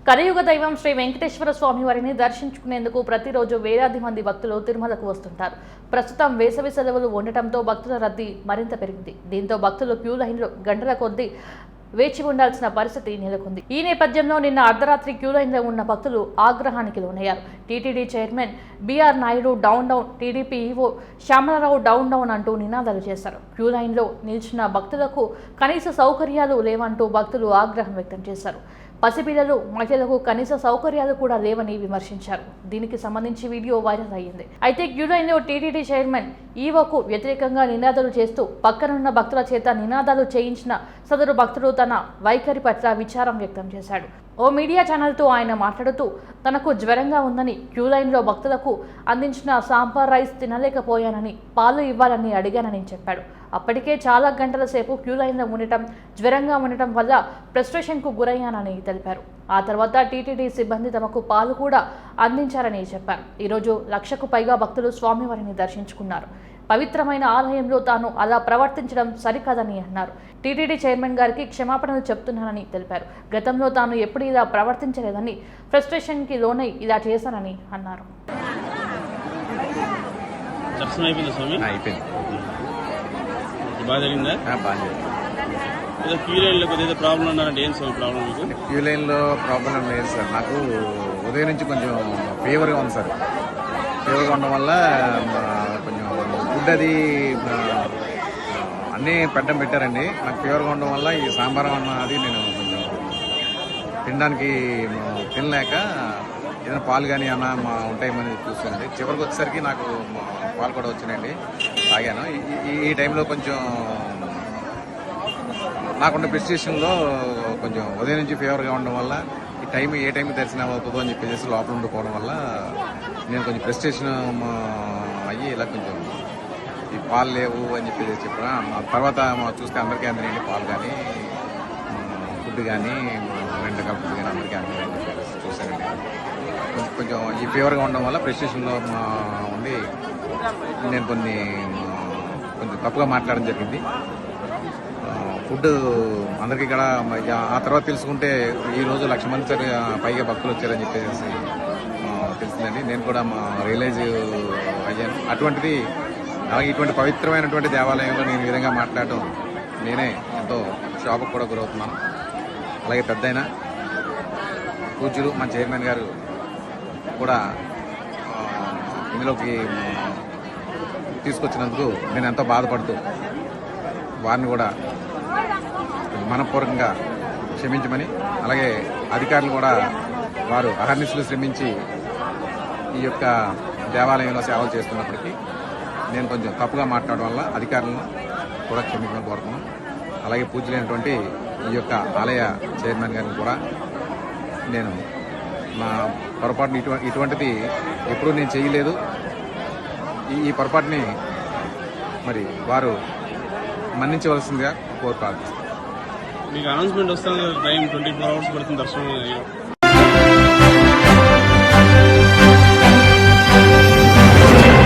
కలియుగ దైవం శ్రీ వెంకటేశ్వర స్వామి వారిని దర్శించుకునేందుకు ప్రతిరోజు వేలాది మంది భక్తులు తిరుమలకు వస్తుంటారు. ప్రస్తుతం వేసవి సెలవులు ఉండటంతో భక్తుల రద్దీ మరింత పెరిగింది. దీంతో భక్తులు క్యూ లైన్లో గంటల కొద్దీ వేచి ఉండాల్సిన పరిస్థితి నెలకొంది. ఈ నేపథ్యంలో నిన్న అర్ధరాత్రి క్యూ లైన్లో ఉన్న భక్తులు ఆగ్రహానికి లోనయ్యారు. TTD chairman BR Naidu down down, TDP EO Shyamala Rao down down అంటూ నినాదాలు చేశారు. క్యూ లైన్లో నిలిచిన భక్తులకు కనీస సౌకర్యాలు లేవంటూ భక్తులు ఆగ్రహం వ్యక్తం చేశారు. పసిపిల్లలు, మహిళలకు కనీస సౌకర్యాలు కూడా లేవని విమర్శించారు. దీనికి సంబంధించి వీడియో వైరల్ అయ్యింది. అయితే క్యూ లైన్లో టీటీడీ చైర్మన్ ఈవోకు వ్యతిరేకంగా నినాదాలు చేస్తూ పక్కనున్న భక్తుల చేత నినాదాలు చేయించిన సదరు భక్తుడు తన వైఖరి పట్ల విచారం వ్యక్తం చేశాడు. ఓ మీడియా ఛానల్తో ఆయన మాట్లాడుతూ తనకు జ్వరంగా ఉందని, క్యూ లైన్లో భక్తులకు అందించిన సాంబార్ రైస్ తినలేకపోయానని, పాలు ఇవ్వాలని అడిగానని చెప్పాడు. అప్పటికే చాలా గంటల సేపు క్యూ లైన్లో ఉండటం, జ్వరంగా ఉండటం వల్ల ఫ్రస్ట్రేషన్కు గురయ్యానని తెలిపారు. ఆ తర్వాత టీటీడీ సిబ్బంది తమకు పాలు కూడా అందించారని చెప్పారు. ఈరోజు 1,00,000కు పైగా భక్తులు స్వామివారిని దర్శించుకున్నారు. పవిత్రమైన ఆలయంలో తాను అలా ప్రవర్తించడం సరికాదని అన్నారు. టీటీడీ చైర్మన్ గారికి క్షమాపణలు చెప్తున్నానని తెలిపారు. గతంలో తాను ఎప్పుడు ఇలా ప్రవర్తించలేదని, ఫ్రస్ట్రేషన్కి లోనై ఇలా చేశానని అన్నారు. క్యూ లైన్లో ప్రాబ్లం లేదు సార్. నాకు ఉదయం నుంచి కొంచెం ఫీవర్గా ఉంది సార్. ఫీవర్గా ఉండడం వల్ల కొంచెం ఫుడ్ అది అన్నీ పెట్టారండి. నాకు ఫీవర్గా ఉండడం వల్ల ఈ సాంబార్ అన్న అది నేను కొంచెం తినడానికి తినలేక ఏదైనా పాలు కానీ అన్న ఉంటాయేమని చూస్తుంది. చివరికి వచ్చేసరికి నాకు పాలు కూడా వచ్చినాయండి, తాగాను. ఈ టైంలో కొంచెం నాకున్న ప్రిస్క్రిప్షన్లో కొంచెం ఉదయం నుంచి ఫీవర్గా ఉండడం వల్ల ఏ టైంకి దర్శనం అవుతుందో అని చెప్పేసి లోపల ఉండిపోవడం వల్ల నేను కొంచెం ప్రెస్టేషన్ అయ్యి ఇలా కొంచెం ఈ పాలు లేవు అని చెప్పేసి చెప్పాను. తర్వాత చూస్తే అందరికీ అందినండి పాలు కానీ, ఫుడ్ కానీ, 2 రకాల ఫుడ్ కానీ అందరికీ అందినండి చెప్పేసి చూశానండి. కొంచెం ఈ ఫీవర్గా ఉండడం వల్ల ప్రెస్టేషన్లో ఉండి నేను కొంచెం తప్పుగా మాట్లాడడం జరిగింది. ఫుడ్ అందరికీ ఇక్కడ ఆ తర్వాత తెలుసుకుంటే ఈరోజు 1,00,000 మంది పైగా భక్తులు వచ్చారని చెప్పేసి తెలిసిందండి. నేను కూడా రియలైజ్ అయ్యాను. అటువంటిది అలాగే ఇటువంటి పవిత్రమైనటువంటి దేవాలయంలో నేను ఈ విధంగా మాట్లాడటం నేనే ఎంతో షాప్కి కూడా గురవుతున్నాను. అలాగే పెద్దయిన పూజ్యులు మా చైర్మన్ గారు కూడా ఇందులోకి తీసుకొచ్చినందుకు నేను ఎంతో బాధపడుతూ వారిని కూడా మనపూర్వకంగా క్షమించమని, అలాగే అధికారులు కూడా వారు అహర్నిశలు శ్రమించి ఈ యొక్క దేవాలయంలో సేవలు చేస్తున్నప్పటికీ నేను కొంచెం తప్పుగా మాట్లాడడం వల్ల అధికారులను కూడా క్షమించమని కోరుతున్నాను. అలాగే పూజ్యులైనటువంటి ఈ యొక్క ఆలయ చైర్మన్ గారిని కూడా నేను నా పొరపాటుని ఇటువంటిది ఎప్పుడూ నేను చేయలేదు. ఈ పొరపాటుని మరి వారు మన్నించవలసిందిగా కోరుతాను. మీకు అనౌన్స్మెంట్ వస్తాను, టైం 24 hours పడుతుంది దర్శనం.